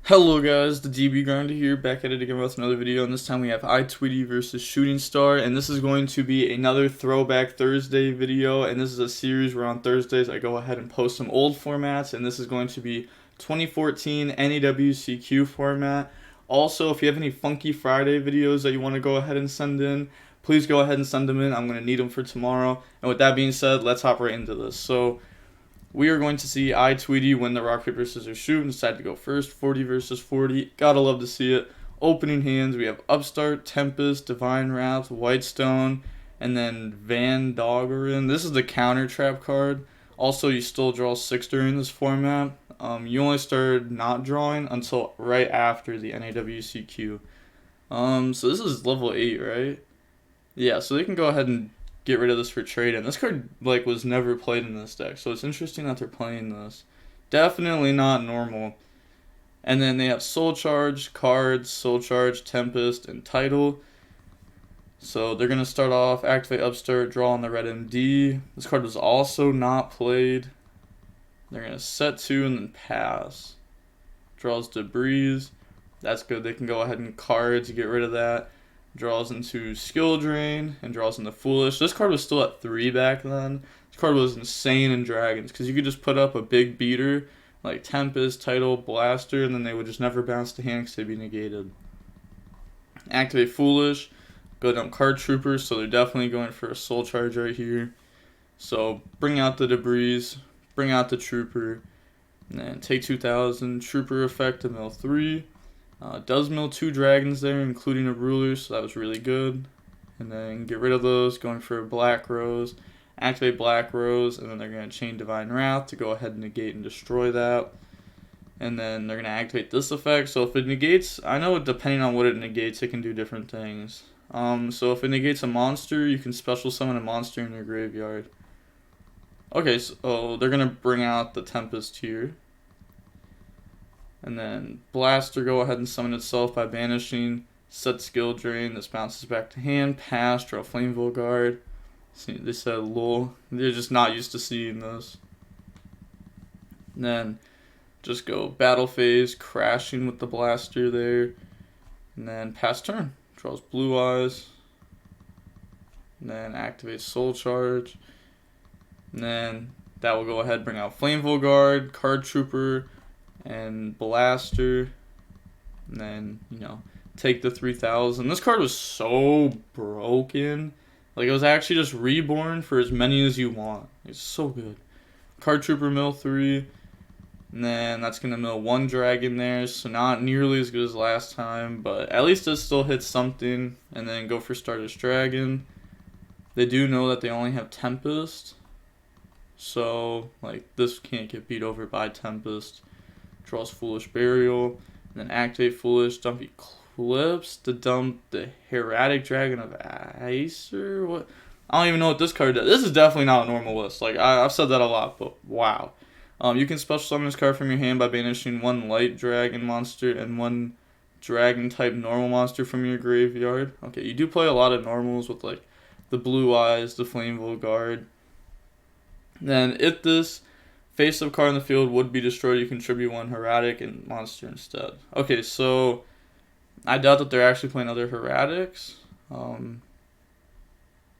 Hello guys, the DB Grinder here, back at it again with another video, and this time we have iTweety versus Shooting Star, and this is going to be another Throwback Thursday video, and this is a series where on Thursdays I go ahead and post some old formats, and this is going to be 2014 NAWCQ format. Also, if you have any Funky Friday videos that you want to go ahead and send in, please go ahead and send them in. I'm going to need them for tomorrow, and with that being said, let's hop right into this. So, we are going to see iTweety win the rock, paper, scissors, shoot and decide to go first. 40 versus 40. Gotta love to see it. Opening hands, we have Upstart, Tempest, Divine Wrath, Whitestone, and then Van Doggerin. This is the counter trap card. Also, you still draw 6 during this format. You only started not drawing until right after the NAWCQ. So this is level 8, right? Yeah, so they can go ahead and get rid of this for trade, and this card was never played in this deck, so it's interesting that they're playing this. Definitely not normal. And then they have Soul Charge, Cards, Soul Charge, Tempest, and Title. So they're going to start off, activate Upstart, draw on the red MD. This card was also not played. They're going to set 2 and then pass. Draws Debris. That's good. They can go ahead and Cards, get rid of that. Draws into Skill Drain and draws into Foolish. This card was still at 3 back then. This card was insane in Dragons because you could just put up a big beater like Tempest, Title, Blaster, and then they would just never bounce to hand because they'd be negated. Activate Foolish. Go down Card Trooper, so they're definitely going for a Soul Charge right here. So bring out the Debris, bring out the Trooper, and then take 2,000. Trooper effect to mill 3. Does mill 2 dragons there, including a ruler, so that was really good. And then get rid of those, going for a Black Rose. Activate Black Rose, and then they're going to chain Divine Wrath to go ahead and negate and destroy that. And then they're going to activate this effect. So if it negates, I know depending on what it negates, it can do different things. So if it negates a monster, you can special summon a monster in your graveyard. Okay, so they're going to bring out the Tempest here. And then Blaster, go ahead and summon itself by banishing, set Skill Drain, this bounces back to hand, pass, draw Flameville Guard. See, they said lol, they're just not used to seeing this. And then just go Battle Phase, crashing with the Blaster there. And then pass turn, draws Blue Eyes. And then activate Soul Charge. And then that will go ahead, bring out Flameville Guard, Card Trooper, and Blaster, and then, take the 3,000. This card was so broken. It was actually just reborn for as many as you want. It's so good. Card Trooper mill 3, and then that's going to mill 1 dragon there, so not nearly as good as last time, but at least it still hits something. And then go for Stardust Dragon. They do know that they only have Tempest, so, this can't get beat over by Tempest. Draws Foolish Burial, and then activate Foolish, dump Eclipse to dump the Hieratic Dragon of AiS, or what? I don't even know what this card does. This is definitely not a normal list. I've said that a lot, but wow. You can special summon this card from your hand by banishing 1 light dragon monster and 1 dragon type normal monster from your graveyard. Okay, you do play a lot of normals with the Blue Eyes, the Flameville Guard. Then if this face-up card in the field would be destroyed, you contribute 1 Hieratic and monster instead. Okay, so I doubt that they're actually playing other Hieratics.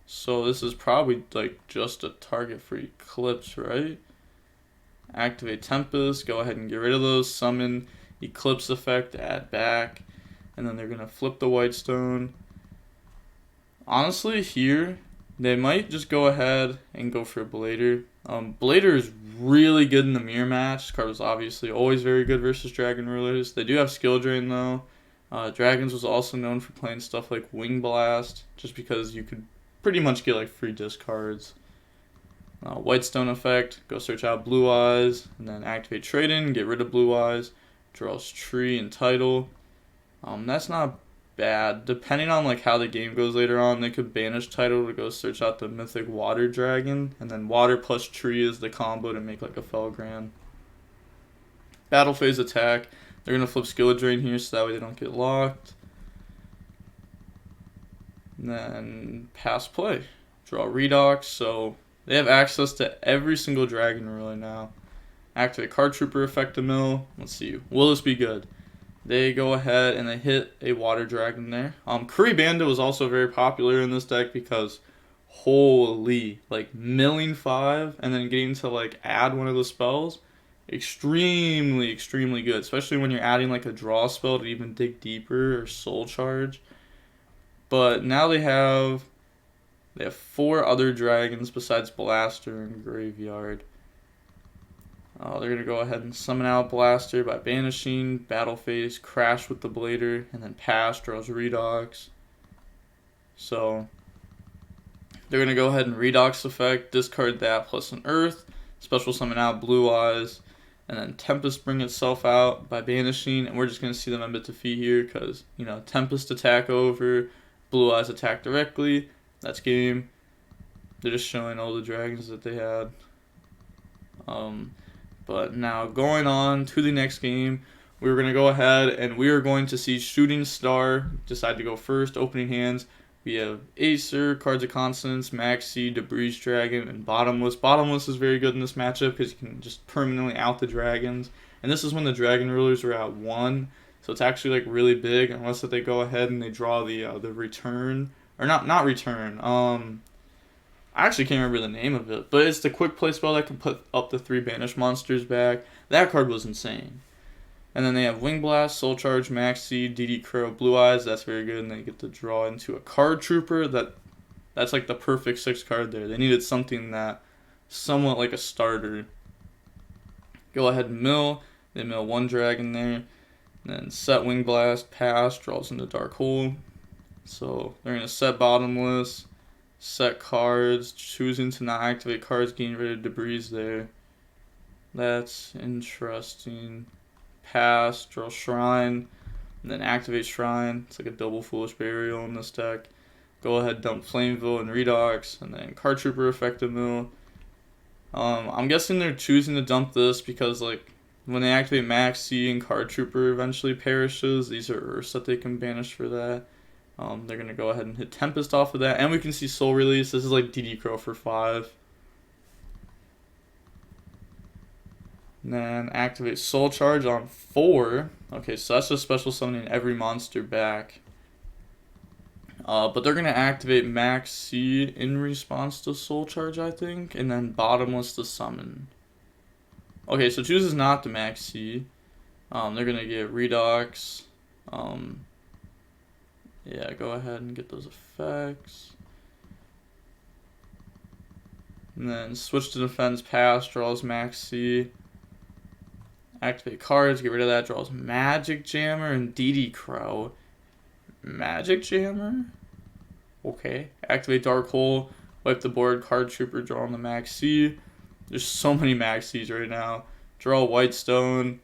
So this is probably just a target for Eclipse, right? Activate Tempest, go ahead and get rid of those, summon Eclipse effect, add back, and then they're going to flip the Whitestone. Honestly, here, they might just go ahead and go for a Blader. Blader is really good in the mirror match. This card was obviously always very good versus Dragon Rulers. They do have Skill Drain though. Dragons was also known for playing stuff like Wing Blast, just because you could pretty much get free discards. Whitestone effect, go search out Blue Eyes, and then activate Trade-In, get rid of Blue Eyes, draws Tree and Title. That's not bad. Depending on how the game goes later on, they could banish Title to go search out the mythic Water Dragon, and then Water plus Tree is the combo to make a Felgran. Battle Phase attack. They're gonna flip Skill Drain here so that way they don't get locked. And then pass play. Draw Redox, so they have access to every single dragon really now. Activate Card Trooper effect to mill. Let's see. Will this be good? they go ahead and they hit a water dragon there. Curry Bandit was also very popular in this deck because holy, like milling 5 and then getting to like add one of the spells, extremely good, especially when you're adding like a draw spell to even dig deeper or soul charge. But now they have 4 other dragons besides Blaster and Graveyard. They're going to go ahead and summon out Blaster by banishing, Battle Phase, Crash with the Blader, and then pass, draws Redox. So they're going to go ahead and Redox effect, discard that plus an Earth, special summon out Blue Eyes, and then Tempest bring itself out by banishing, and we're just going to see them embed to defeat here because, you know, Tempest attack over, Blue Eyes attack directly, that's game. They're just showing all the dragons that they had. But now going on to the next game, we're going to go ahead and we are going to see Shooting Star decide to go first, opening hands. We have Acer, Cards of Consonance, Maxi, Debris Dragon, and Bottomless. Bottomless is very good in this matchup because you can just permanently out the dragons. And this is when the dragon rulers are at 1. So it's actually like really big unless that they go ahead and they draw the return. Or not return. I actually can't remember the name of it, but it's the quick play spell that can put up to 3 banished monsters back. That card was insane. And then they have Wing Blast, Soul Charge, Maxi, dotKuro, Blue Eyes. That's very good, and they get to draw into a Card Trooper. That's like the perfect 6 card there. They needed something that somewhat like a starter. Go ahead and mill. They mill 1 dragon there. And then set Wing Blast, pass, draws into Dark Hole. So they're going to set Bottomless. Set cards, choosing to not activate cards, getting rid of debris there. That's interesting. Pass, draw Shrine, and then activate Shrine. It's like a double Foolish Burial in this deck. Go ahead, dump Flameville and Redox, and then Card Trooper effective mill. I'm guessing they're choosing to dump this because like when they activate Maxi and Card Trooper eventually perishes, these are Earths that they can banish for that. They're going to go ahead and hit Tempest off of that. And we can see Soul Release. This is like dotKuro for 5. And then activate Soul Charge on 4. Okay, so that's just special summoning every monster back. But they're going to activate Maxi in response to Soul Charge, I think. And then Bottomless to summon. Okay, so chooses not to Maxi. They're going to get Redox. Yeah, go ahead and get those effects. And then switch to defense, pass, draws Maxi. Activate cards, get rid of that, draws Magic Jammer and dotKuro. Magic Jammer? Okay. Activate Dark Hole, wipe the board, Card Trooper, draw on the Maxi. There's so many Maxis right now. Draw White Stone.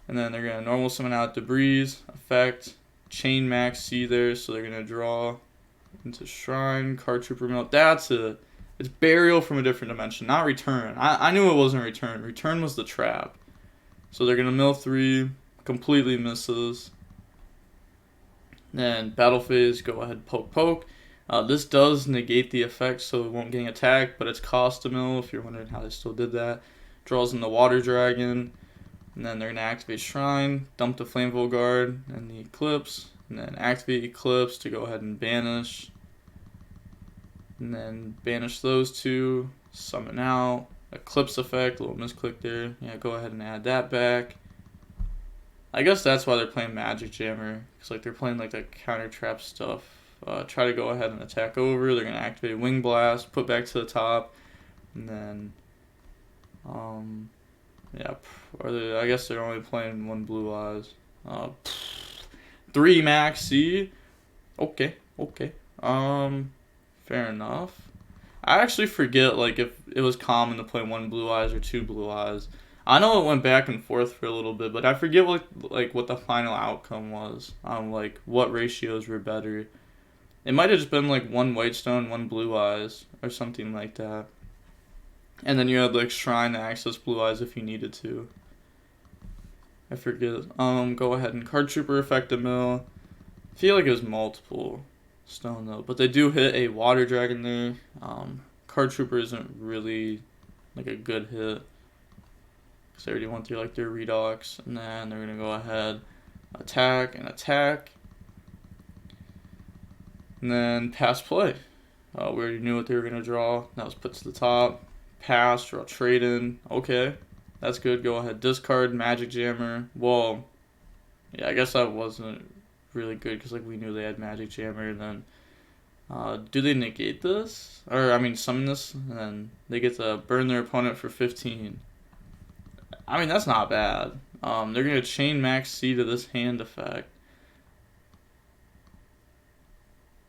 And then they're going to normal summon out Debris, effect. Chain Maxi there, so they're gonna draw into Shrine, Card Trooper mill. It's Burial from a different dimension, not Return. I knew it wasn't Return. Return was the trap. So they're gonna mill 3, completely misses. Then Battle Phase, go ahead, poke. This does negate the effect, so it won't get attacked, but it's cost to mill if you're wondering how they still did that. Draws in the Water Dragon. And then they're going to activate Shrine, dump the Flameville Guard and the Eclipse, and then activate Eclipse to go ahead and banish. And then banish those 2, summon out, Eclipse effect, a little misclick there. Yeah, go ahead and add that back. I guess that's why they're playing Magic Jammer, because like they're playing like the counter trap stuff. Try to go ahead and attack over. They're going to activate Wing Blast, put back to the top, and then yeah, I guess they're only playing 1 Blue Eyes. 3 Maxi. Okay. Fair enough. I actually forget like if it was common to play 1 Blue Eyes or 2 Blue Eyes. I know it went back and forth for a little bit, but I forget what the final outcome was. Like what ratios were better. It might have just been like 1 White Stone, 1 Blue Eyes, or something like that. And then you had like Shrine to access Blue Eyes if you needed to. I forget. Go ahead and Card Trooper effective mill. I feel like it was multiple stone though, but they do hit a Water Dragon there. Card Trooper isn't really like a good hit because they already went through like their Redox, and then they're gonna go ahead, attack, and attack. And then pass play. We already knew what they were going to draw. That was put to the top. Pass, draw trade in. Okay, that's good. Go ahead. Discard, Magic Jammer. Well, yeah, I guess that wasn't really good because like we knew they had Magic Jammer. And then do they negate this? Or, I mean, summon this? And then they get to burn their opponent for 15. I mean, that's not bad. They're going to chain Max C to this hand effect.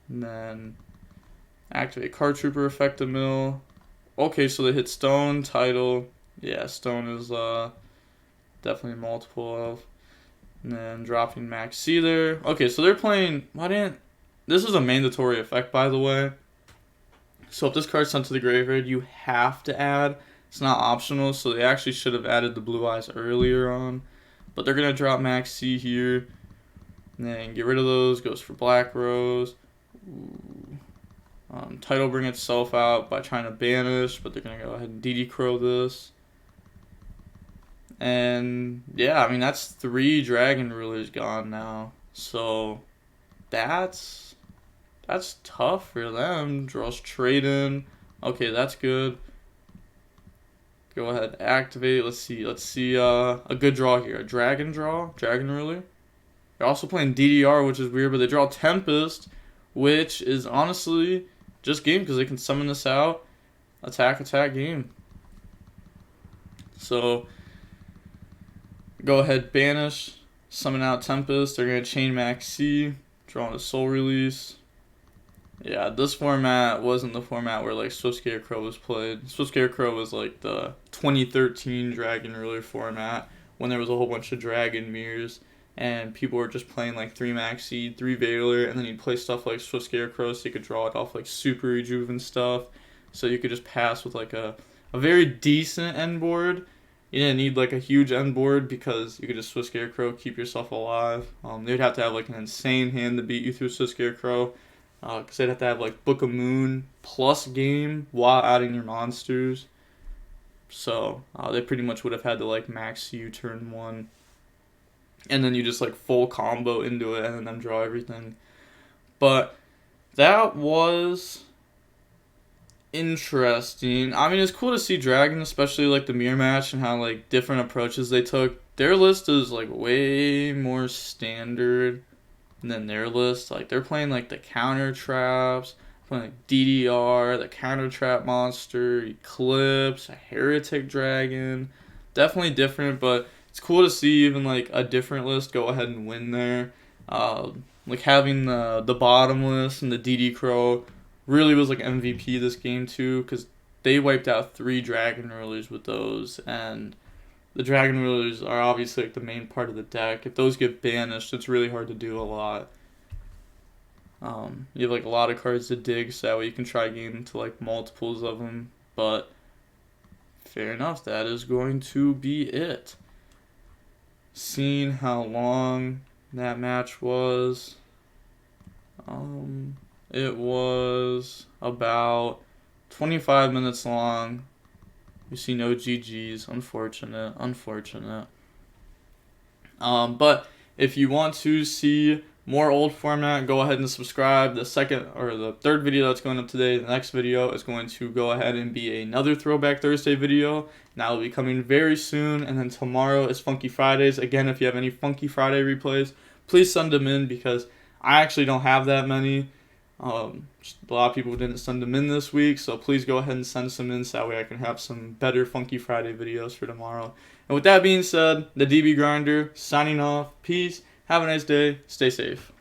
And then activate Card Trooper, Effective Mill. Okay, so they hit Stone, Tidal. Yeah, Stone is definitely a multiple of. And then dropping Max C there. Okay, so they're playing... This is a mandatory effect, by the way. So if this card's sent to the graveyard, you have to add. It's not optional, so they actually should have added the Blue Eyes earlier on. But they're going to drop Max C here. And then get rid of those. Goes for Black Rose. Tidal bring itself out by trying to banish, but they're going to go ahead and dotKuro this. And yeah, I mean, that's 3 Dragon Rulers gone now. So that's tough for them. Draws trade in. Okay, that's good. Go ahead, activate. Let's see a good draw here. A Dragon Ruler. They're also playing DDR, which is weird, but they draw Tempest, which is honestly just game because they can summon this out. Attack, game. So go ahead, banish, summon out Tempest. They're going to chain Max C, draw on a Soul Release. Yeah, this format wasn't the format where like Swift Scarecrow was played. Swift Scarecrow was like the 2013 Dragon Ruler format when there was a whole bunch of Dragon Mirrors and people were just playing like 3 Max Seed, 3 Veiler, and then you'd play stuff like Swift Scarecrow so you could draw it off like Super Rejuven stuff. So you could just pass with like a very decent end board. You didn't need like a huge end board because you could just Swift Scarecrow, keep yourself alive. They'd have to have like an insane hand to beat you through Swift Scarecrow. Because they'd have to have like Book of Moon plus game while adding your monsters. So they pretty much would have had to like max you turn 1. And then you just like full combo into it and then draw everything. But that was interesting. I mean, it's cool to see Dragon, especially like the mirror match and how like different approaches they took. Their list is like way more standard than their list. Like they're playing like the counter traps, playing like DDR, the counter trap monster, Eclipse, a Heretic Dragon. Definitely different, but it's cool to see even like a different list go ahead and win there. Like having the bottom list and the dotKuro really was like MVP this game too, because they wiped out 3 Dragon Rulers with those, and the Dragon Rulers are obviously like the main part of the deck. If those get banished, it's really hard to do a lot. You have like a lot of cards to dig, so that way you can try getting into like multiples of them. But fair enough, that is going to be it. Seeing how long that match was, it was about 25 minutes long. You see no GGs, unfortunate. But if you want to see more old format, go ahead and subscribe. The third video that's going up today, the next video is going to go ahead and be another Throwback Thursday video. That will be coming very soon, and then tomorrow is Funky Fridays. Again, if you have any Funky Friday replays, please send them in because I actually don't have that many. A lot of people didn't send them in this week, so please go ahead and send some in so that way I can have some better Funky Friday videos for tomorrow. And with that being said, the DB Grinder signing off. Peace. Have a nice day. Stay safe.